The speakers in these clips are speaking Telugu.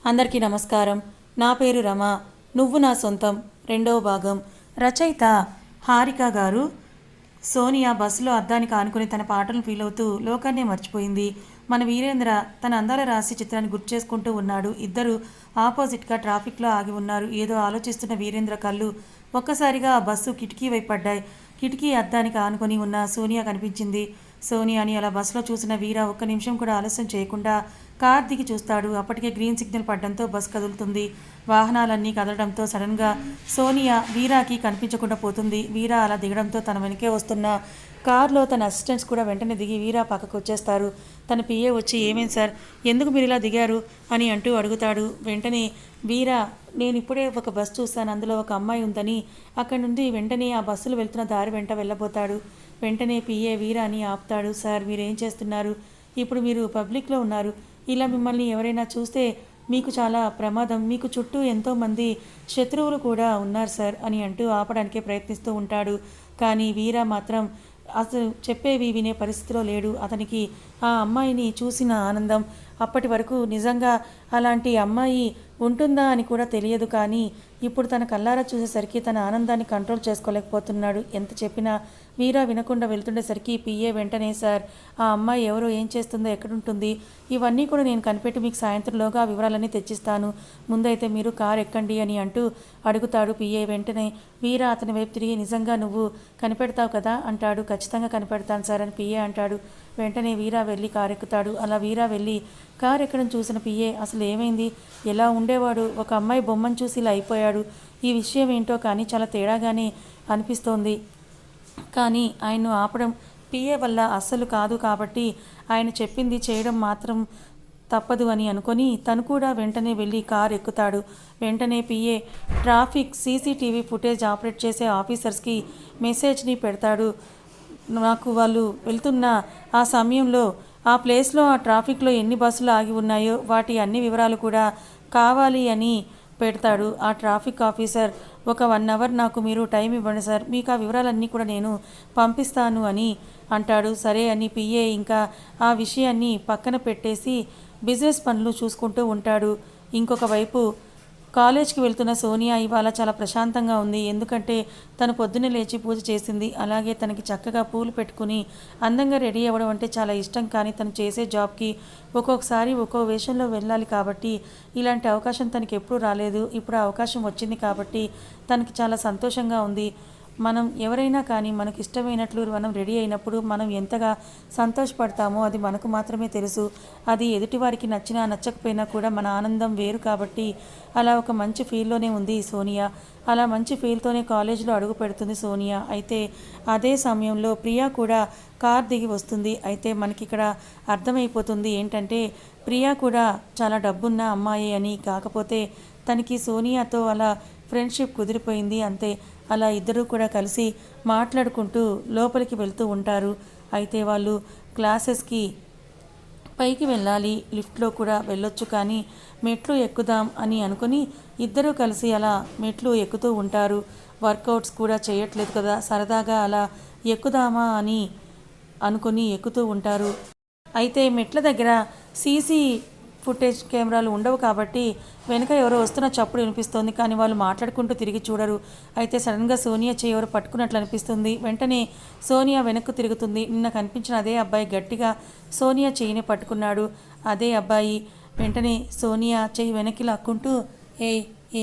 అందరికీ నమస్కారం. నా పేరు రమ. నువ్వు నా సొంతం రెండవ భాగం. రచయిత హారిక గారు. సోనియా బస్సులో అద్దానికి ఆనుకుని తన పాటలను ఫీల్ అవుతూ లోకాన్నే మర్చిపోయింది. మన వీరేంద్ర తన అందాల రహస్య చిత్రాన్ని గుర్తు చేసుకుంటూ ఉన్నాడు. ఇద్దరు ఆపోజిట్గా ట్రాఫిక్లో ఆగి ఉన్నారు. ఏదో ఆలోచిస్తున్న వీరేంద్ర కళ్ళు ఒక్కసారిగా ఆ బస్సు కిటికీ వైపు పడ్డాయి. కిటికీ అద్దానికి ఆనుకొని ఉన్న సోనియా కనిపించింది. సోనియాని అలా బస్సులో చూసిన వీర ఒక్క నిమిషం కూడా ఆలస్యం చేయకుండా కార్ దిగి చూస్తాడు. అప్పటికే గ్రీన్ సిగ్నల్ పడడంతో బస్ కదులుతుంది. వాహనాలన్నీ కదలడంతో సడన్గా సోనియా వీరాకి కనిపించకుండా పోతుంది. వీరా అలా దిగడంతో తన వెనకే వస్తున్న కారులో తన అసిస్టెంట్స్ కూడా వెంటనే దిగి వీరా పక్కకు వచ్చేస్తారు. తన పిఏ వచ్చి ఏమేం సార్, ఎందుకు మీరు ఇలా దిగారు అని అంటూ అడుగుతాడు. వెంటనే వీరా, నేను ఇప్పుడే ఒక బస్ చూస్తాను, అందులో ఒక అమ్మాయి ఉందని అక్కడి నుండి వెంటనే ఆ బస్సులు వెళ్తున్న దారి వెంట వెళ్ళబోతాడు. వెంటనే పిఏ వీరాని ఆపుతాడు. సార్, మీరేం చేస్తున్నారు? ఇప్పుడు మీరు పబ్లిక్లో ఉన్నారు. ఇలా మిమ్మల్ని ఎవరైనా చూస్తే మీకు చాలా ప్రమాదం. మీకు చుట్టూ ఎంతోమంది శత్రువులు కూడా ఉన్నారు సార్ అని అంటూ ఆపడానికే ప్రయత్నిస్తూ ఉంటాడు. కానీ వీరా మాత్రం అసలు చెప్పేవి వినే పరిస్థితిలో లేడు. అతనికి ఆ అమ్మాయిని చూసిన ఆనందం, అప్పటి వరకు నిజంగా అలాంటి అమ్మాయి ఉంటుందా అని కూడా తెలియదు. కానీ ఇప్పుడు తన కళ్ళారా చూసేసరికి తన ఆనందాన్ని కంట్రోల్ చేసుకోలేకపోతున్నాడు. ఎంత చెప్పినా వీరా వినకుండా వెళ్తుండేసరికి పిఏ వెంటనే, సార్, ఆ అమ్మాయి ఎవరో, ఏం చేస్తుందో, ఎక్కడుంటుంది, ఇవన్నీ కూడా నేను కనిపెట్టి మీకు సాయంత్రంలోగా ఆ వివరాలన్నీ తెచ్చిస్తాను, ముందైతే మీరు కారు ఎక్కండి అని అంటూ అడుగుతాడు పిఏ. వెంటనే వీరా అతని వైపు తిరిగి, నిజంగా నువ్వు కనిపెడతావు కదా అంటాడు. ఖచ్చితంగా కనిపెడతాను సార్ అని పిఏ అంటాడు. వెంటనే వీరా వెళ్ళి కారు ఎక్కుతాడు. అలా వీరా వెళ్ళి కారు ఎక్కడం చూసిన పిఏ, అసలు ఏమైంది, ఎలా ఉండేవాడు, ఒక అమ్మాయి బొమ్మను చూసి ఇలా అయిపోయాడు, ఈ విషయం ఏంటో కానీ చాలా తేడాగానే అనిపిస్తోంది. కానీ ఆయన్ను ఆపడం పిఏ వల్ల అస్సలు కాదు, కాబట్టి ఆయన చెప్పింది చేయడం మాత్రం తప్పదు అని అనుకొని తను కూడా వెంటనే వెళ్ళి కారు ఎక్కుతాడు. వెంటనే PA traffic CCTV footage operate చేసే ఆఫీసర్స్కి మెసేజ్ని పెడతాడు. నాకు వాళ్ళు వెళ్తున్న ఆ సమయంలో ఆ ప్లేస్లో ఆ ట్రాఫిక్లో ఎన్ని బస్సులు ఆగి ఉన్నాయో వాటి అన్ని వివరాలు కూడా కావాలి అని పెడతాడు. ఆ ట్రాఫిక్ ఆఫీసర్, ఒక 1 అవర్ నాకు మీరు టైం ఇవ్వండి సార్, మీకు ఆ వివరాలన్నీ కూడా నేను పంపిస్తాను అని అంటాడు. సరే అని పిఏ ఇంకా ఆ విషయాన్ని పక్కన పెట్టేసి బిజినెస్ పనులు చూసుకుంటూ ఉంటాడు. ఇంకొక వైపు కాలేజ్కి వెళ్తున్న సోనియా ఇవాళ చాలా ప్రశాంతంగా ఉంది. ఎందుకంటే తను పొద్దున్నే లేచి పూజ చేసింది. అలాగే తనకి చక్కగా పూలు పెట్టుకుని అందంగా రెడీ అవ్వడం అంటే చాలా ఇష్టం. కానీ తను చేసే జాబ్కి ఒక్కొక్కసారి ఒక్కో వేషంలో వెళ్ళాలి కాబట్టి ఇలాంటి అవకాశం తనకి ఎప్పుడూ రాలేదు. ఇప్పుడు ఆ అవకాశం వచ్చింది కాబట్టి తనకి చాలా సంతోషంగా ఉంది. మనం ఎవరైనా కానీ మనకి ఇష్టమైనట్లు మనం రెడీ అయినప్పుడు మనం ఎంతగా సంతోషపడతామో అది మనకు మాత్రమే తెలుసు. అది ఎదుటివారికి నచ్చినా నచ్చకపోయినా కూడా మన ఆనందం వేరు. కాబట్టి అలా ఒక మంచి ఫీల్లోనే ఉంది సోనియా. అలా మంచి ఫీల్తోనే కాలేజీలో అడుగు పెడుతుంది సోనియా. అయితే అదే సమయంలో ప్రియా కూడా కార్ దిగి వస్తుంది. అయితే మనకి ఇక్కడ అర్థమైపోతుంది ఏంటంటే ప్రియా కూడా చాలా డబ్బున్న అమ్మాయి అని. కాకపోతే తనకి సోనియాతో అలా ఫ్రెండ్షిప్ కుదిరిపోయింది అంతే. అలా ఇద్దరూ కూడా కలిసి మాట్లాడుకుంటూ లోపలికి వెళ్తూ ఉంటారు. అయితే వాళ్ళు క్లాసెస్కి పైకి వెళ్ళాలి, లిఫ్ట్లో కూడా వెళ్ళొచ్చు, కానీ మెట్లు ఎక్కుదాం అని అనుకుని ఇద్దరూ కలిసి అలా మెట్లు ఎక్కుతూ ఉంటారు. వర్కౌట్స్ కూడా చేయట్లేదు కదా, సరదాగా అలా ఎక్కుదామా అని అనుకుని ఎక్కుతూ ఉంటారు. అయితే మెట్ల దగ్గర సీసీ ఫుటేజ్ కెమెరాలు ఉండవు కాబట్టి వెనుక ఎవరో వస్తున్న చప్పుడు వినిపిస్తోంది. కానీ వాళ్ళు మాట్లాడుకుంటూ తిరిగి చూడరు. అయితే సడన్గా సోనియా చేయి ఎవరు పట్టుకున్నట్లు అనిపిస్తుంది. వెంటనే సోనియా వెనక్కు తిరుగుతుంది. నిన్న కనిపించిన అదే అబ్బాయి గట్టిగా సోనియా చేయిని పట్టుకున్నాడు. అదే అబ్బాయి వెంటనే సోనియా చేయి వెనక్కి లాక్కుంటూ,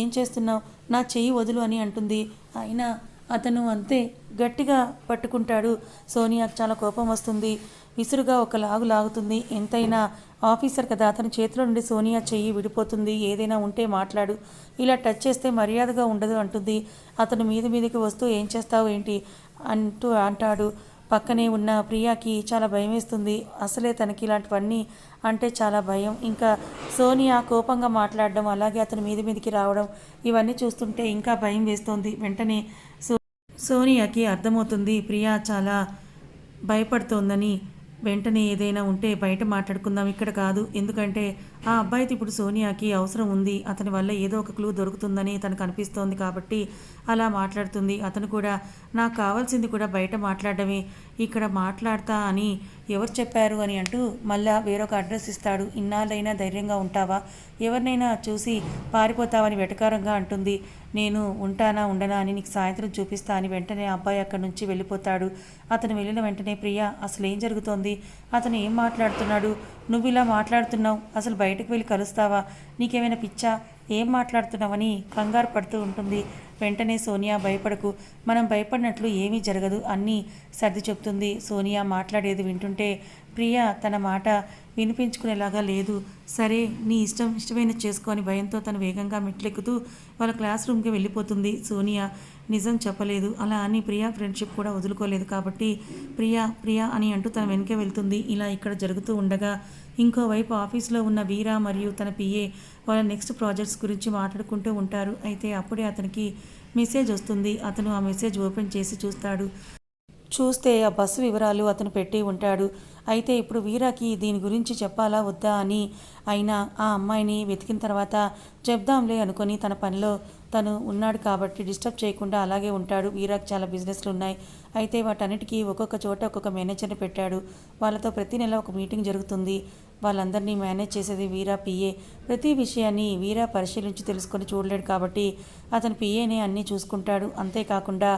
ఏం చేస్తున్నావు, నా చేయి వదులు అని అంటుంది. అయినా అతను అంతే గట్టిగా పట్టుకుంటాడు. సోనియాకు చాలా కోపం వస్తుంది. విసురుగా ఒక లాగు లాగుతుంది. ఎంతైనా ఆఫీసర్ కదా, అతని చేతిలో నుండి సోనియా చెయ్యి విడిపోతుంది. ఏదైనా ఉంటే మాట్లాడు, ఇలా టచ్ చేస్తే మర్యాదగా ఉండదు అంటుంది. అతను మీదికి వస్తూ, ఏం చేస్తావు ఏంటి అంటాడు. పక్కనే ఉన్న ప్రియాకి చాలా భయం వేస్తుంది. అసలే తనకి ఇలాంటివన్నీ అంటే చాలా భయం. ఇంకా సోనియా కోపంగా మాట్లాడడం, అలాగే అతను మీదికి రావడం, ఇవన్నీ చూస్తుంటే ఇంకా భయం వేస్తోంది. వెంటనే సోనియాకి అర్థమవుతుంది ప్రియా చాలా భయపడుతోందని. వెంటనే ఏదైనా ఉంటే బయట మాట్లాడుకుందాం, ఇక్కడ కాదు, ఎందుకంటే ఆ అబ్బాయితో ఇప్పుడు సోనియాకి అవసరం ఉంది, అతని వల్ల ఏదో ఒక క్లూ దొరుకుతుందని తనకు అనిపిస్తోంది కాబట్టి అలా మాట్లాడుతుంది. అతను కూడా నాకు కావాల్సింది కూడా బయట మాట్లాడడమే, ఇక్కడ మాట్లాడతా అని ఎవరు చెప్పారు అని అంటూ మళ్ళా వేరొక అడ్రస్ ఇస్తాడు. ఇన్నాళ్ళైనా ధైర్యంగా ఉంటావా, ఎవరినైనా చూసి పారిపోతావని వెటకారంగా అంటుంది. నేను ఉంటానా ఉండనా అని నీకు సాయంత్రం చూపిస్తా అని వెంటనే అబ్బాయి అక్కడి నుంచి వెళ్ళిపోతాడు. అతను వెళ్ళిన వెంటనే ప్రియా అసలు ఏం జరుగుతోంది, అతను ఏం మాట్లాడుతున్నాడు, నువ్వు ఇలా మాట్లాడుతున్నావు, అసలు బయటకు వెళ్ళి కలుస్తావా, నీకేమైనా పిచ్చా, ఏం మాట్లాడుతున్నావని కంగారు పడుతూ ఉంటుంది. వెంటనే సోనియా భయపడకు, మనం భయపడినట్లు ఏమీ జరగదు అన్నీ సర్ది చెప్తుంది. సోనియా మాట్లాడేది వింటుంటే ప్రియా తన మాట వినిపించుకునేలాగా లేదు. సరే నీ ఇష్టమైన చేసుకొని భయంతో తను వేగంగా మెట్లెక్కుతూ వాళ్ళ క్లాస్ రూమ్కి వెళ్ళిపోతుంది. సోనియా నిజం చెప్పలేదు, అలా అని ప్రియా ఫ్రెండ్షిప్ కూడా వదులుకోలేదు కాబట్టి ప్రియా ప్రియా అని అంటూ తన వెనకే వెళ్తుంది. ఇలా ఇక్కడ జరుగుతూ ఉండగా ఇంకోవైపు ఆఫీస్లో ఉన్న వీరా మరియు తన పిఏ వాళ్ళ నెక్స్ట్ ప్రాజెక్ట్స్ గురించి మాట్లాడుకుంటూ ఉంటారు. అయితే అప్పుడే అతనికి మెసేజ్ వస్తుంది. అతను ఆ మెసేజ్ ఓపెన్ చేసి చూస్తే ఆ బస్సు వివరాలు అతను పెట్టి ఉంటాడు. అయితే ఇప్పుడు వీరాకి దీని గురించి చెప్పాలా వద్దా అని అయినా ఆ అమ్మాయిని వెతికిన తర్వాత చెప్దాంలే అనుకొని తన పనిలో తను ఉన్నాడు కాబట్టి డిస్టర్బ్ చేయకుండా అలాగే ఉంటాడు. వీరాకి చాలా బిజినెస్లు ఉన్నాయి. అయితే వాటన్నిటికీ ఒక్కొక్క చోట ఒక్కొక్క మేనేజర్ని పెట్టాడు. వాళ్ళతో ప్రతి నెల ఒక మీటింగ్ జరుగుతుంది. వాళ్ళందరినీ మేనేజ్ చేసేది వీరా పిఏ. ప్రతి విషయాన్ని వీరా పరిశీలించి తెలుసుకొని చూడలేడు కాబట్టి అతని పిఏనే అన్నీ చూసుకుంటాడు. అంతేకాకుండా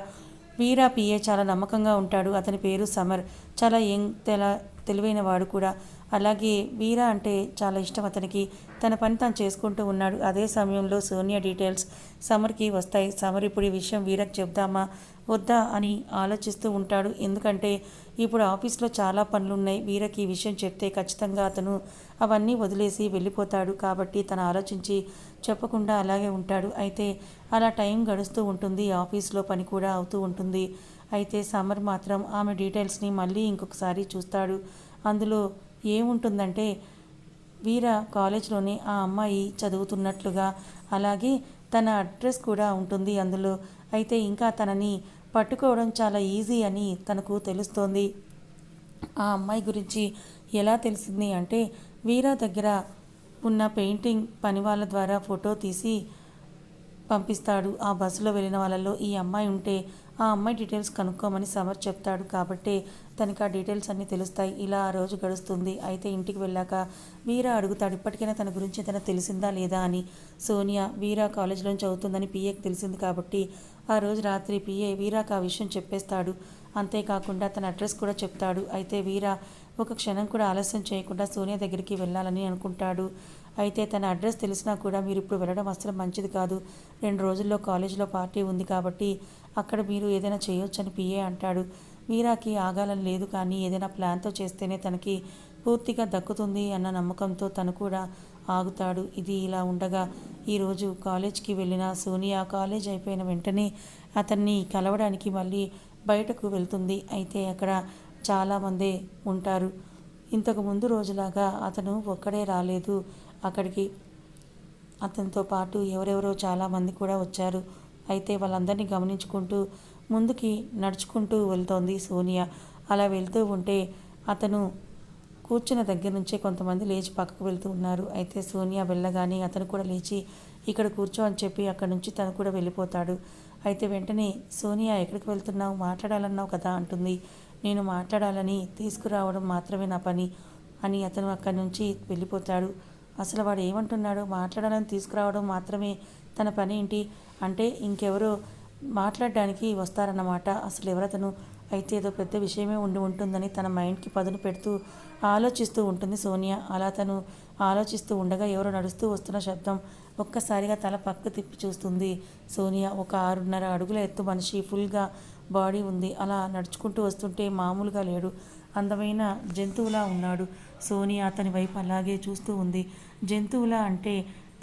వీరా పిఏ చాలా నమ్మకంగా ఉంటాడు. అతని పేరు సమర్, చాలా తెలివైన వాడు కూడా. అలాగే వీరా అంటే చాలా ఇష్టం అతనికి. తన పని తాను చేసుకుంటూ ఉన్నాడు. అదే సమయంలో సోనియా డీటెయిల్స్ సమర్కి వస్తాయి. సమర్ ఇప్పుడు ఈ విషయం వీరాకి చెప్దామా వద్దా అని ఆలోచిస్తూ ఉంటాడు. ఎందుకంటే ఇప్పుడు ఆఫీస్లో చాలా పనులున్నాయి. వీరకి ఈ విషయం చెప్తే ఖచ్చితంగా అతను అవన్నీ వదిలేసి వెళ్ళిపోతాడు. కాబట్టి తను ఆలోచించి చెప్పకుండా అలాగే ఉంటాడు. అయితే అలా టైం గడుస్తూ ఉంటుంది. ఆఫీస్లో పని కూడా అవుతూ ఉంటుంది. అయితే సమర్ మాత్రం ఆమె డీటెయిల్స్ని మళ్ళీ ఇంకొకసారి చూస్తాడు. అందులో ఏముంటుందంటే వీర కాలేజ్లోనే ఆ అమ్మాయి చదువుతున్నట్లుగా, అలాగే తన అడ్రస్ కూడా ఉంటుంది అందులో. అయితే ఇంకా తనని పట్టుకోవడం చాలా ఈజీ అని తనకు తెలుస్తోంది. ఆ అమ్మాయి గురించి ఎలా తెలిసింది అంటే వీరా దగ్గర ఉన్న పెయింటింగ్ పని వాళ్ళ ద్వారా ఫోటో తీసి పంపిస్తాడు. ఆ బస్సులో వెళ్ళిన వాళ్ళలో ఈ అమ్మాయి ఉంటే ఆ అమ్మాయి డీటెయిల్స్ కనుక్కోమని సమర్ చెప్తాడు. కాబట్టి తనకి ఆ డీటెయిల్స్ అన్నీ తెలుస్తాయి. ఇలా ఆ రోజు గడుస్తుంది. అయితే ఇంటికి వెళ్ళాక వీరా అడుగుతాడు ఇప్పటికైనా తన గురించి తనకు తెలిసిందా లేదా అని. సోనియా వీరా కాలేజీలో చదువుతుందని పిఏకి తెలిసింది కాబట్టి ఆ రోజు రాత్రి పిఏ వీరాకు ఆ విషయం చెప్పేస్తాడు. అంతేకాకుండా తన అడ్రస్ కూడా చెప్తాడు. అయితే వీరా ఒక క్షణం కూడా ఆలస్యం చేయకుండా సోనియా దగ్గరికి వెళ్ళాలని అనుకుంటాడు. అయితే తన అడ్రస్ తెలిసినా కూడా మీరు ఇప్పుడు వెళ్ళడం అస్సలు మంచిది కాదు. 2 రోజుల్లో కాలేజీలో పార్టీ ఉంది కాబట్టి అక్కడ మీరు ఏదైనా చేయొచ్చని పిఏ అంటాడు. వీరాకి ఆగాలని లేదు, కానీ ఏదైనా ప్లాన్తో చేస్తేనే తనకి పూర్తిగా దక్కుతుంది అన్న నమ్మకంతో తను కూడా ఆగుతాడు. ఇది ఇలా ఉండగా ఈరోజు కాలేజ్కి వెళ్ళిన సోనియా కాలేజ్ అయిపోయిన వెంటనే అతన్ని కలవడానికి మళ్ళీ బయటకు వెళ్తుంది. అయితే అక్కడ చాలామందే ఉంటారు. ఇంతకు ముందు రోజులాగా అతను ఒక్కడే రాలేదు అక్కడికి. అతనితో పాటు ఎవరెవరో చాలామంది కూడా వచ్చారు. అయితే వాళ్ళందరినీ గమనించుకుంటూ ముందుకి నడుచుకుంటూ వెళ్తోంది సోనియా. అలా వెళ్తూ ఉంటే అతను కూర్చున్న దగ్గర నుంచే కొంతమంది లేచి పక్కకు వెళ్తూ ఉన్నారు. అయితే సోనియా వెళ్ళగానే అతను కూడా లేచి ఇక్కడ కూర్చో అని చెప్పి అక్కడి నుంచి తను కూడా వెళ్ళిపోతాడు. అయితే వెంటనే సోనియా ఎక్కడికి వెళ్తున్నావు, మాట్లాడాలన్నావు కదా అంటుంది. నేను మాట్లాడాలని తీసుకురావడం మాత్రమే నా పని అని అతను అక్కడి నుంచి వెళ్ళిపోతాడు. అసలు వాడు ఏమంటున్నాడు, మాట్లాడాలని తీసుకురావడం మాత్రమే తన పని ఏంటి అంటే ఇంకెవరో మాట్లాడడానికి వస్తారన్నమాట. అసలు ఎవరతను, అయితే ఏదో పెద్ద విషయమే ఉండి ఉంటుందని తన మైండ్కి పదును పెడుతూ ఆలోచిస్తూ ఉంటుంది సోనియా. అలా తను ఆలోచిస్తూ ఉండగా ఎవరో నడుస్తూ వస్తున్న శబ్దం. ఒక్కసారిగా తల పక్క తిప్పి చూస్తుంది సోనియా. ఒక 6.5 అడుగుల ఎత్తు మనిషి, ఫుల్గా బాడీ ఉంది. అలా నడుచుకుంటూ వస్తుంటే మామూలుగా లేడు, అందమైన జంతువులా ఉన్నాడు. సోనియా అతని వైపు అలాగే చూస్తూ ఉంది. జంతువులా అంటే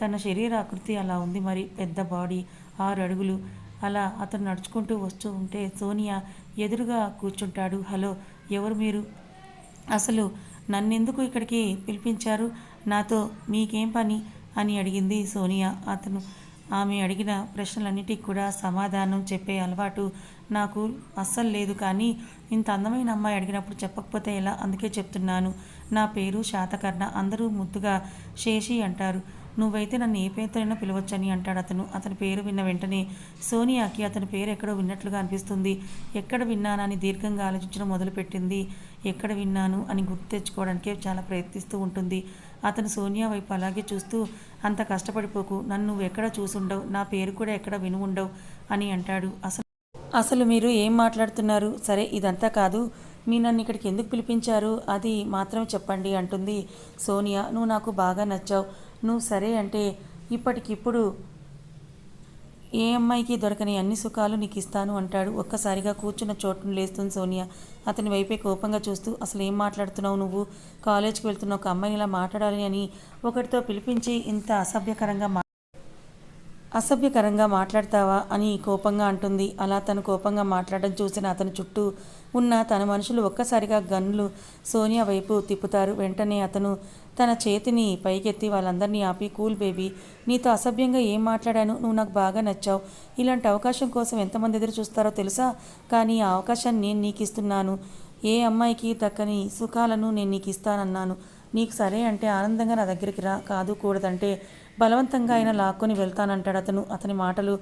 తన శరీరాకృతి అలా ఉంది, మరి పెద్ద బాడీ, 6 అడుగులు. అలా అతను నడుచుకుంటూ వస్తూ ఉంటే సోనియా ఎదురుగా కూర్చుంటాడు. హలో, ఎవరు మీరు, అసలు నన్నెందుకు ఇక్కడికి పిలిపించారు, నాతో మీకేం పని అని అడిగింది సోనియా. ఆమె అడిగిన ప్రశ్నలన్నిటికీ కూడా సమాధానం చెప్పే అలవాటు నాకు అస్సలు లేదు, కానీ ఇంత అందమైన అమ్మాయి అడిగినప్పుడు చెప్పకపోతే ఎలా, అందుకే చెప్తున్నాను. నా పేరు శాతకర్ణ, అందరూ ముద్దుగా శేషి అంటారు. నువ్వైతే నన్ను ఏ పేరుతోనైనా పిలవచ్చని అంటాడు అతను. అతని పేరు విన్న వెంటనే సోనియాకి అతని పేరు ఎక్కడో విన్నట్లుగా అనిపిస్తుంది. ఎక్కడ విన్నానని దీర్ఘంగా ఆలోచించడం మొదలుపెట్టింది. ఎక్కడ విన్నాను అని గుర్తు తెచ్చుకోవడానికే చాలా ప్రయత్నిస్తూ ఉంటుంది. అతను సోనియా వైపు అలాగే చూస్తూ, అంత కష్టపడిపోకు, నన్ను నువ్వు ఎక్కడ చూసుండవు, నా పేరు కూడా ఎక్కడ విని ఉండవు అని అంటాడు. అసలు మీరు ఏం మాట్లాడుతున్నారు? సరే ఇదంతా కాదు, మీ నన్ను ఇక్కడికి ఎందుకు పిలిపించారు అది మాత్రం చెప్పండి అంటుంది సోనియా. నువ్వు నాకు బాగా నచ్చావు, నువ్వు సరే అంటే ఇప్పటికిప్పుడు ఏ అమ్మాయికి దొరకని అన్ని సుఖాలు నీకు ఇస్తాను అంటాడు. ఒక్కసారిగా కూర్చున్న చోటును లేస్తుంది సోనియా. అతని వైపే కోపంగా చూస్తూ, అసలు ఏం మాట్లాడుతున్నావు నువ్వు? కాలేజ్కి వెళ్తున్న ఒక అమ్మాయిని ఇలా మాట్లాడాలి అని ఒకటితో పిలిపించి ఇంత అసభ్యకరంగా మాట్లాడతావా అని కోపంగా అంటుంది. అలా తను కోపంగా మాట్లాడడం చూసిన అతని చుట్టూ ఉన్న తన మనుషులు ఒక్కసారిగా గన్నులు సోనియా వైపు తిప్పుతారు. వెంటనే అతను తన చేతిని పైకెత్తి వాళ్ళందరినీ ఆపి, కూల్ బేబీ, నీతో అసభ్యంగా ఏం మాట్లాడాను? నువ్వు నాకు బాగా నచ్చావు. ఇలాంటి అవకాశం కోసం ఎంతమంది ఎదురు చూస్తారో తెలుసా? కానీ ఆ అవకాశాన్ని నేను నీకు ఇస్తున్నాను. ఏ అమ్మాయికి దక్కని సుఖాలను నేను నీకు ఇస్తానన్నాను. నీకు సరే అంటే ఆనందంగా నా దగ్గరికి రా, కాదు కూడదంటే బలవంతంగా అయినా లాక్కొని వెళ్తానంటాడు అతను. అతని మాటలు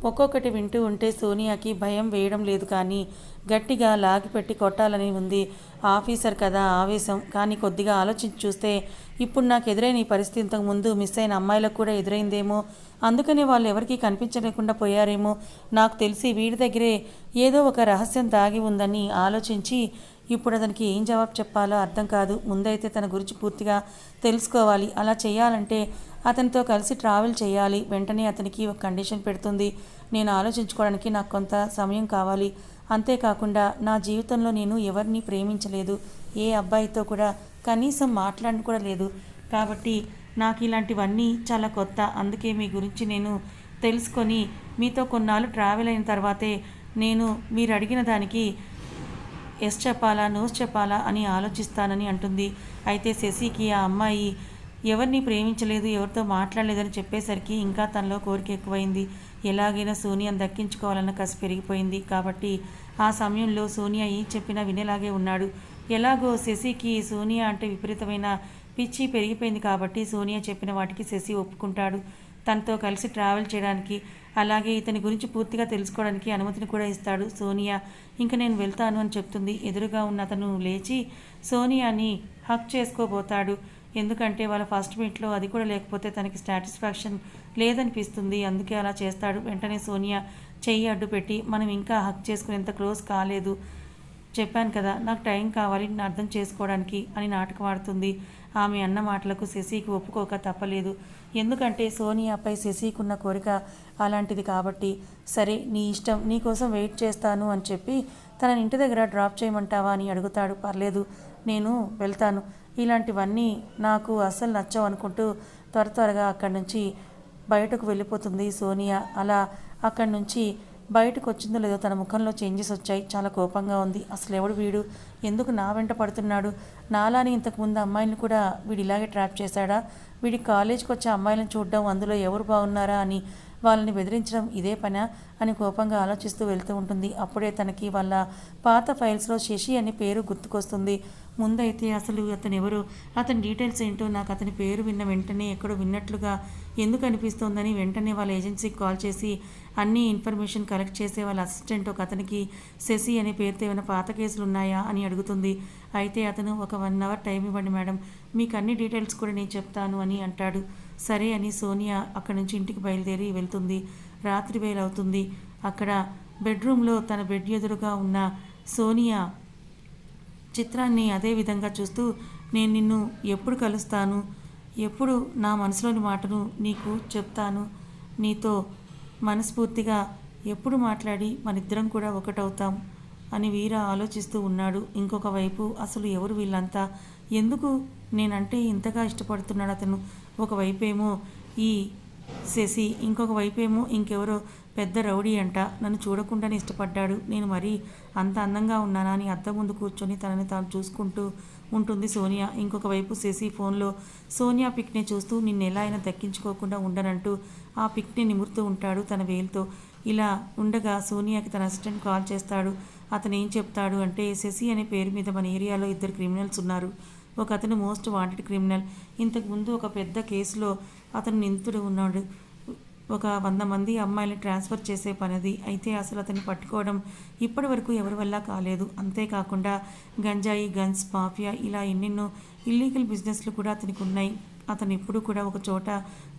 ఒక్కొక్కటి వింటూ ఉంటే సోనియాకి భయం వేయడం లేదు, కానీ గట్టిగా లాగిపెట్టి కొట్టాలని ఉంది. ఆఫీసర్ కదా, ఆవేశం. కానీ కొద్దిగా ఆలోచించి చూస్తే ఇప్పుడు నాకు ఎదురైన ఈ పరిస్థితి ఇంతకు ముందు మిస్ అయిన అమ్మాయిలకు కూడా ఎదురైందేమో, అందుకని వాళ్ళు ఎవరికీ కనిపించలేకుండా పోయారేమో. నాకు తెలిసి వీడి దగ్గరే ఏదో ఒక రహస్యం దాగి ఉందని ఆలోచించి ఇప్పుడు అతనికి ఏం జవాబు చెప్పాలో అర్థం కాదు. ముందైతే తన గురించి పూర్తిగా తెలుసుకోవాలి. అలా చేయాలంటే అతనితో కలిసి ట్రావెల్ చేయాలి. వెంటనే అతనికి ఒక కండిషన్ పెడుతుంది. నేను ఆలోచించుకోవడానికి నాకు కొంత సమయం కావాలి. అంతేకాకుండా నా జీవితంలో నేను ఎవరిని ప్రేమించలేదు, ఏ అబ్బాయితో కూడా కనీసం మాట్లాడను కూడా లేదు. కాబట్టి నాకు ఇలాంటివన్నీ చాలా కొత్త. అందుకే మీ గురించి నేను తెలుసుకొని మీతో కొన్నాళ్ళు ట్రావెల్ అయిన తర్వాతే నేను మీరు అడిగిన దానికి ఎస్ చెప్పాలా నోస్ చెప్పాలా అని ఆలోచిస్తానని అంటుంది. అయితే శశికి ఆ అమ్మాయి ఎవరిని ప్రేమించలేదు, ఎవరితో మాట్లాడలేదని చెప్పేసరికి ఇంకా తనలో కోరిక ఎక్కువైంది. ఎలాగైనా సోనియాను దక్కించుకోవాలన్న కసి పెరిగిపోయింది. కాబట్టి ఆ సమయంలో సోనియా ఏం చెప్పినా వినేలాగే ఉన్నాడు. ఎలాగో శశికి సోనియా అంటే విపరీతమైన పిచ్చి పెరిగిపోయింది కాబట్టి సోనియా చెప్పిన వాటికి శశి ఒప్పుకుంటాడు. తనతో కలిసి ట్రావెల్ చేయడానికి, అలాగే ఇతని గురించి పూర్తిగా తెలుసుకోవడానికి అనుమతిని కూడా ఇస్తాడు. సోనియా ఇంక నేను వెళ్తాను అని చెప్తుంది. ఎదురుగా ఉన్న అతను లేచి సోనియాని హక్ చేసుకోబోతాడు. ఎందుకంటే వాళ్ళ ఫస్ట్ మీట్లో అది కూడా లేకపోతే తనకి సాటిస్ఫాక్షన్ లేదనిపిస్తుంది. అందుకే అలా చేస్తాడు. వెంటనే సోనియా చెయ్యి అడ్డు పెట్టి, మనం ఇంకా హక్ చేసుకునేంత క్లోజ్ కాలేదు, చెప్పాను కదా, నాకు టైం కావాలి నేను అర్థం చేసుకోవడానికి అని నాటకం ఆడుతుంది. ఆమె అన్న మాటలకు శశికి ఒప్పుకోక తప్పలేదు. ఎందుకంటే సోనియాపై శశికున్న కోరిక అలాంటిది కాబట్టి. సరే నీ ఇష్టం, నీకోసం వెయిట్ చేస్తాను అని చెప్పి తన ఇంటి దగ్గర డ్రాప్ చేయమంటావా అని అడుగుతాడు. పర్లేదు, నేను వెళ్తాను, ఇలాంటివన్నీ నాకు అస్సలు నచ్చవు అనుకుంటూ త్వరగా అక్కడి నుంచి బయటకు వెళ్ళిపోతుంది సోనియా. అలా అక్కడి నుంచి బయటకు వచ్చిందో లేదో తన ముఖంలో చేంజెస్ వచ్చాయి. చాలా కోపంగా ఉంది. అసలు ఎవడు వీడు, ఎందుకు నా వెంట పడుతున్నాడు? నాలాని ఇంతకుముందు అమ్మాయిని కూడా వీడు ఇలాగే ట్రాప్ చేశాడా? వీడి కాలేజ్కి వచ్చే అమ్మాయిలను చూడడం, అందులో ఎవరు బాగున్నారా అని వాళ్ళని బెదిరించడం ఇదే పనా అని కోపంగా ఆలోచిస్తూ వెళ్తూ ఉంటుంది. అప్పుడే తనకి వాళ్ళ పాత ఫైల్స్లో శశి అనే పేరు గుర్తుకొస్తుంది. ముందైతే అసలు అతను ఎవరు, అతని డీటెయిల్స్ ఏంటో నాకు అతని పేరు విన్న వెంటనే ఎక్కడో విన్నట్లుగా ఎందుకు అనిపిస్తోందని వెంటనే వాళ్ళ ఏజెన్సీకి కాల్ చేసి అన్ని ఇన్ఫర్మేషన్ కలెక్ట్ చేసే వాళ్ళ అసిస్టెంట్ ఒక అతనికి శశి అనే పేరుతో ఏమైనా పాత కేసులు ఉన్నాయా అని అడుగుతుంది. అయితే అతను ఒక 1 అవర్ టైం ఇవ్వండి మేడం, మీకు అన్ని డీటెయిల్స్ కూడా నేను చెప్తాను అని అంటాడు. సరే అని సోనియా అక్కడి నుంచి ఇంటికి బయలుదేరి వెళ్తుంది. రాత్రి వేళ అవుతుంది. అక్కడ బెడ్రూమ్లో తన బెడ్ ఎదురుగా ఉన్న సోనియా చిత్రాన్ని అదే విధంగా చూస్తూ, నేను నిన్ను ఎప్పుడు కలుస్తాను, ఎప్పుడు నా మనసులోని మాటను నీకు చెప్తాను, నీతో మనస్ఫూర్తిగా ఎప్పుడు మాట్లాడి మనిద్దరం కూడా ఒకటవుతాం అని వీర ఆలోచిస్తూ ఉన్నాడు. ఇంకొక వైపు అసలు ఎవరు వీళ్ళంతా, ఎందుకు నేనంటే ఇంతగా ఇష్టపడుతున్నాడు అతను? ఒకవైపేమో ఈ శశి, ఇంకొక వైపేమో ఇంకెవరో పెద్ద రౌడీ అంట. నన్ను చూడకుండానే ఇష్టపడ్డాడు. నేను మరీ అంత అందంగా ఉన్నానా అని అద్దం ముందు కూర్చొని తనని తాను చూసుకుంటూ ఉంటుంది సోనియా. ఇంకొక వైపు శశి ఫోన్లో సోనియా పిక్ని చూస్తూ నిన్ను ఎలా అయినా దక్కించుకోకుండా ఉండనంటూ ఆ పిక్ని నిమురుతూ ఉంటాడు తన వేలుతో. ఇలా ఉండగా సోనియాకి తన అసిస్టెంట్ కాల్ చేస్తాడు. అతను ఏం చెప్తాడు అంటే, శశి అనే పేరు మీద మన ఏరియాలో 2 క్రిమినల్స్ ఉన్నారు, ఒక అతను మోస్ట్ వాంటెడ్ క్రిమినల్. ఇంతకుముందు ఒక పెద్ద కేసులో అతను నిందితుడు ఉన్నాడు. ఒక 100 మంది అమ్మాయిని ట్రాన్స్ఫర్ చేసే పనిది. అయితే అసలు అతన్ని పట్టుకోవడం ఇప్పటి వరకు ఎవరి వల్ల కాలేదు. అంతేకాకుండా గంజాయి, గన్స్ మాఫియా ఇలా ఎన్నెన్నో ఇల్లీగల్ బిజినెస్లు కూడా అతనికి ఉన్నాయి. అతను ఎప్పుడు కూడా ఒక చోట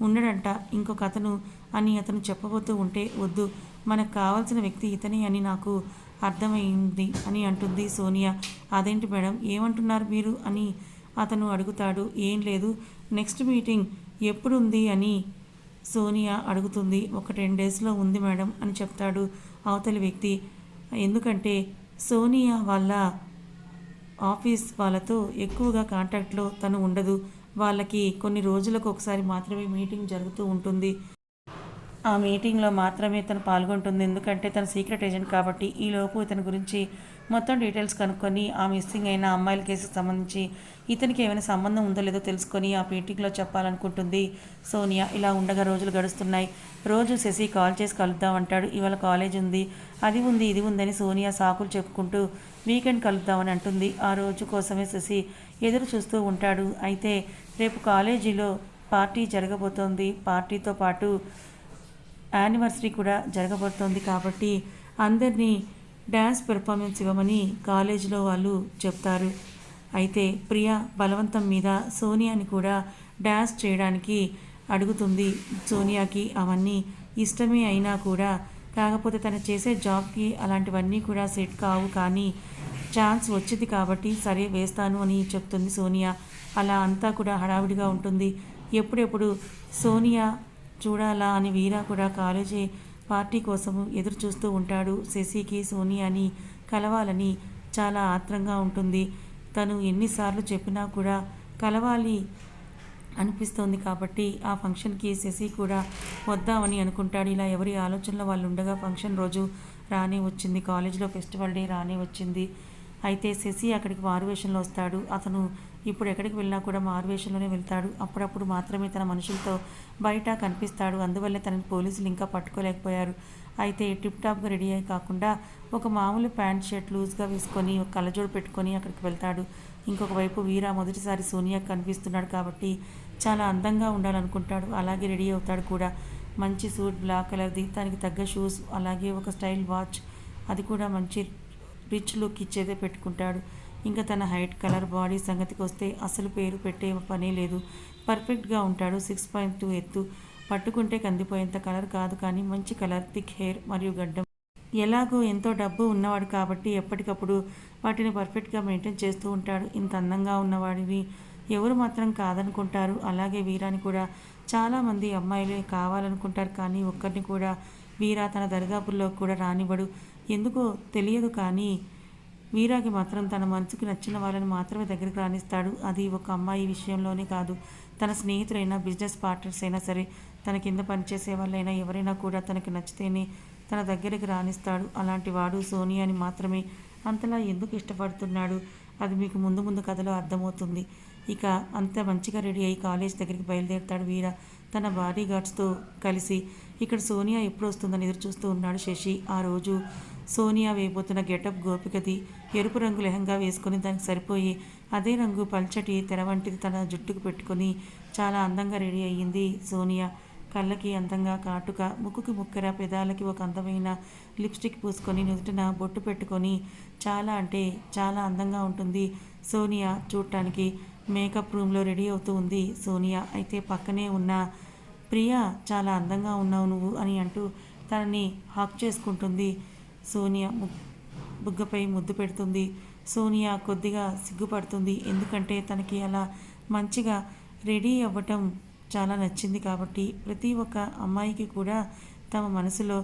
ఉండడంట. ఇంకొక అతను అని అతను చెప్పబోతూ ఉంటే, వద్దు, మనకు కావాల్సిన వ్యక్తి ఇతనే అని నాకు అర్థమైంది అని అంటుంది సోనియా. అదేంటి మేడం, ఏమంటున్నారు మీరు అని అతను అడుగుతాడు. ఏం లేదు, నెక్స్ట్ మీటింగ్ ఎప్పుడుంది అని సోనియా అడుగుతుంది. ఒక 10 డేస్లో ఉంది మేడం అని చెప్తాడు అవతలి వ్యక్తి. ఎందుకంటే సోనియా వాళ్ళ ఆఫీస్ వాళ్ళతో ఎక్కువగా కాంటాక్ట్లో తను ఉండదు. వాళ్ళకి కొన్ని రోజులకు ఒకసారి మాత్రమే మీటింగ్ జరుగుతూ ఉంటుంది. ఆ మీటింగ్లో మాత్రమే తను పాల్గొంటుంది. ఎందుకంటే తను సీక్రెట్ ఏజెంట్ కాబట్టి. ఈలోపు ఇతని గురించి మొత్తం డీటెయిల్స్ కనుక్కొని ఆ మిస్సింగ్ అయిన అమ్మాయిల కేసుకు సంబంధించి ఇతనికి ఏమైనా సంబంధం ఉందో లేదో తెలుసుకొని ఆ మీటింగ్లో చెప్పాలనుకుంటుంది సోనియా. ఇలా ఉండగా రోజులు గడుస్తున్నాయి. రోజు శశి కాల్ చేసి కలుద్దాం అంటాడు. ఇవాళ కాలేజ్ ఉంది, అది ఉంది, ఇది ఉందని సోనియా సాకులు చెప్పుకుంటూ వీకెండ్ కలుద్దామని అంటుంది. ఆ రోజు కోసమే శశి ఎదురు చూస్తూ ఉంటాడు. అయితే రేపు కాలేజీలో పార్టీ జరగబోతోంది. పార్టీతో పాటు యానివర్సరీ కూడా జరగబోతోంది కాబట్టి అందరినీ డ్యాన్స్ పెర్ఫార్మెన్స్ ఇవ్వమని కాలేజీలో వాళ్ళు చెప్తారు. అయితే ప్రియా బలవంతం మీద సోనియాని కూడా డ్యాన్స్ చేయడానికి అడుగుతుంది. సోనియాకి అవన్నీ ఇష్టమే అయినా కూడా, కాకపోతే తను చేసే జాబ్కి అలాంటివన్నీ కూడా సెట్ కావు, కానీ ఛాన్స్ వచ్చింది కాబట్టి సరే వేస్తాను అని చెప్తుంది సోనియా. అలా అంతా కూడా హడావిడిగా ఉంటుంది. ఎప్పుడెప్పుడు సోనియా చూడాలా అని వీరా కూడా కాలేజీ పార్టీ కోసము ఎదురు చూస్తూ ఉంటాడు. శశికి సోనియాని కలవాలని చాలా ఆత్రంగా ఉంటుంది. తను ఎన్నిసార్లు చెప్పినా కూడా కలవాలి అనిపిస్తోంది కాబట్టి ఆ ఫంక్షన్కి శశి కూడా వద్దామని అనుకుంటాడు. ఇలా ఎవరి ఆలోచనలో వాళ్ళు ఉండగా ఫంక్షన్ రోజు రానే వచ్చింది. కాలేజీలో ఫెస్టివల్ డే రానే వచ్చింది. అయితే శశి అక్కడికి మారువేషంలో వస్తాడు. అతను ఇప్పుడు ఎక్కడికి వెళ్ళినా కూడా మారువేషంలోనే వెళ్తాడు. అప్పుడప్పుడు మాత్రమే తన మనుషులతో బయట కనిపిస్తాడు. అందువల్లే తనని పోలీసులు ఇంకా పట్టుకోలేకపోయారు. అయితే టిప్ టాప్గా రెడీ అయ్యి కాకుండా ఒక మామూలు ప్యాంట్ షర్ట్ లూజ్గా వేసుకొని ఒక కళ్ళజోడు పెట్టుకొని అక్కడికి వెళ్తాడు. ఇంకొక వైపు వీరా మొదటిసారి సోనియాకి కనిపిస్తున్నాడు కాబట్టి చాలా అందంగా ఉండాలనుకుంటాడు. అలాగే రెడీ అవుతాడు కూడా. మంచి సూట్ బ్లాక్ కలర్ది, దానికి తగ్గ షూస్, అలాగే ఒక స్టైల్ వాచ్, అది కూడా మంచి రిచ్ లుక్ ఇచ్చేదే పెట్టుకుంటాడు. ఇంకా తన హైట్, కలర్, బాడీ సంగతికి వస్తే అసలు పేరు పెట్టే పనే లేదు. పర్ఫెక్ట్గా ఉంటాడు. 6.2 ఎత్తు, పట్టుకుంటే కందిపోయేంత కలర్ కాదు కానీ మంచి కలర్, థిక్ హెయిర్ మరియు గడ్డం. ఎలాగో ఎంతో డబ్బు ఉన్నవాడు కాబట్టి ఎప్పటికప్పుడు వాటిని పర్ఫెక్ట్గా మెయింటైన్ చేస్తూ ఉంటాడు. ఇంత అందంగా ఉన్నవాడిని ఎవరు మాత్రం కాదనుకుంటారు. అలాగే వీరాని కూడా చాలామంది అమ్మాయిలే కావాలనుకుంటారు, కానీ ఒక్కరిని కూడా వీరా తన దరిదాపుల్లో కూడా రానివ్వడు. ఎందుకో తెలియదు కానీ వీరాకి మాత్రం తన మనసుకు నచ్చిన వాళ్ళని మాత్రమే దగ్గరికి రాణిస్తాడు. అది ఒక అమ్మాయి విషయంలోనే కాదు, తన స్నేహితులైనా బిజినెస్ పార్ట్నర్స్ అయినా సరే, తన కింద పనిచేసే వాళ్ళైనా ఎవరైనా కూడా తనకి నచ్చితేనే తన దగ్గరికి రాణిస్తాడు. అలాంటి వాడు సోనియాని మాత్రమే అంతలా ఎందుకు ఇష్టపడుతున్నాడు అది మీకు ముందు ముందు కథలో అర్థమవుతుంది. ఇక అంత మంచిగా రెడీ అయ్యి కాలేజ్ దగ్గరికి బయలుదేరుతాడు వీర తన బాడీ గార్డ్స్తో కలిసి. ఇక్కడ సోనియా ఎప్పుడు వస్తుందని ఎదురు చూస్తూ ఉన్నాడు శశి. ఆ రోజు సోనియా వేయబోతున్న గెటప్ గోపికది. ఎరుపు రంగు లెహంగా వేసుకొని దానికి సరిపోయి అదే రంగు పల్చటి తెర వంటిది తన జుట్టుకు పెట్టుకొని చాలా అందంగా రెడీ అయ్యింది సోనియా. కళ్ళకి అందంగా కాటుక, ముక్కుకి ముక్కెర, పెదాలకి ఒక అందమైన లిప్స్టిక్ పూసుకొని నుదుటిన బొట్టు పెట్టుకొని చాలా అంటే చాలా అందంగా ఉంటుంది సోనియా చూడటానికి. మేకప్ రూమ్లో రెడీ అవుతూ ఉంది సోనియా. అయితే పక్కనే ఉన్న ప్రియా చాలా అందంగా ఉన్నావు నువ్వు అని అంటూ తనని హాక్ చేసుకుంటుంది. సోనియా బుగ్గపై ముద్దు పెడుతుంది. సోనియా కొద్దిగా సిగ్గుపడుతుంది, ఎందుకంటే తనకి అలా మంచిగా రెడీ అవ్వటం చాలా నచ్చింది కాబట్టి. ప్రతి ఒక్క అమ్మాయికి కూడా తమ మనసులో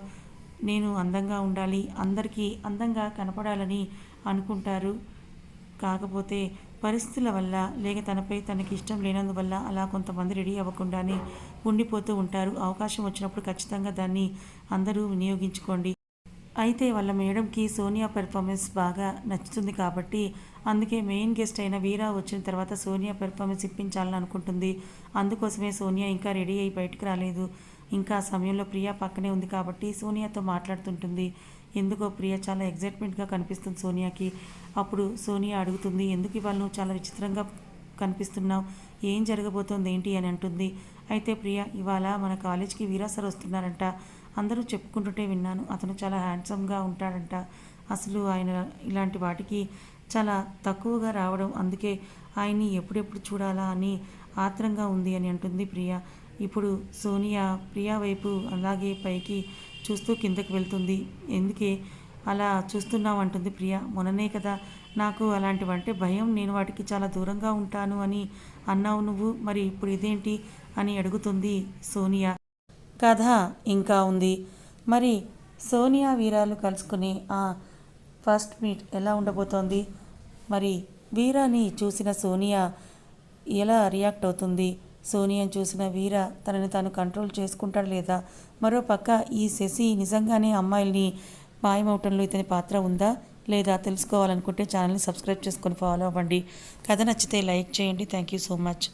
నేను అందంగా ఉండాలి, అందరికీ అందంగా కనపడాలని అనుకుంటారు. కాకపోతే పరిస్థితుల వల్ల లేక తనపై తనకి ఇష్టం లేనందువల్ల అలా కొంతమంది రెడీ అవ్వకుండానే ఉండిపోతూ ఉంటారు. అవకాశం వచ్చినప్పుడు ఖచ్చితంగా దాన్ని అందరూ వినియోగించుకోండి. అయితే వాళ్ళ మేడంకి సోనియా పెర్ఫార్మెన్స్ బాగా నచ్చుతుంది కాబట్టి అందుకే మెయిన్ గెస్ట్ అయిన వీరా వచ్చిన తర్వాత సోనియా పెర్ఫార్మెన్స్ ఇప్పించాలని అనుకుంటుంది. అందుకోసమే సోనియా ఇంకా రెడీ అయ్యి బయటకు రాలేదు. ఇంకా సమయంలో ప్రియా పక్కనే ఉంది కాబట్టి సోనియాతో మాట్లాడుతుంటుంది. ఎందుకో ప్రియా చాలా ఎగ్జైట్మెంట్గా కనిపిస్తుంది సోనియాకి. అప్పుడు సోనియా అడుగుతుంది, ఎందుకు ఇవాళ నువ్వు చాలా విచిత్రంగా కనిపిస్తున్నావు, ఏం జరగబోతోంది ఏంటి అని అంటుంది. అయితే ప్రియ, ఇవాళ మన కాలేజ్కి వీరా సార్ వస్తున్నారంట, అందరూ చెప్పుకుంటుంటే విన్నాను. అతను చాలా హ్యాండ్సమ్గా ఉంటాడంట. అసలు ఆయన ఇలాంటి వాటికి చాలా తక్కువగా రావడం, అందుకే ఆయన్ని ఎప్పుడెప్పుడు చూడాలా అని ఆత్రంగా ఉంది అని అంటుంది ప్రియ. ఇప్పుడు సోనియా ప్రియా వైపు అలాగే పైకి చూస్తూ కిందకి వెళ్తుంది. ఎందుకే అలా చూస్తున్నావు అంటుంది ప్రియ. మొన్ననే కదా నాకు అలాంటివంటే భయం, నేను వాటికి చాలా దూరంగా ఉంటాను అని అన్నావు నువ్వు, మరి ఇప్పుడు ఇదేంటి అని అడుగుతుంది సోనియా. కథ ఇంకా ఉంది. మరి సోనియా వీరాలు కలుసుకుని ఫస్ట్ మీట్ ఎలా ఉండబోతోంది? మరి వీరాని చూసిన సోనియా ఎలా రియాక్ట్ అవుతుంది? సోనియాని చూసిన వీర తనని తాను కంట్రోల్ చేసుకుంటాడు లేదా? మరోపక్క ఈ శశి నిజంగానే అమ్మాయిల్ని మాయమవటంలో ఇతని పాత్ర ఉందా లేదా తెలుసుకోవాలనుకుంటే ఛానల్ని సబ్స్క్రైబ్ చేసుకొని ఫాలో అవ్వండి. కథ నచ్చితే లైక్ చేయండి. Thank you so much.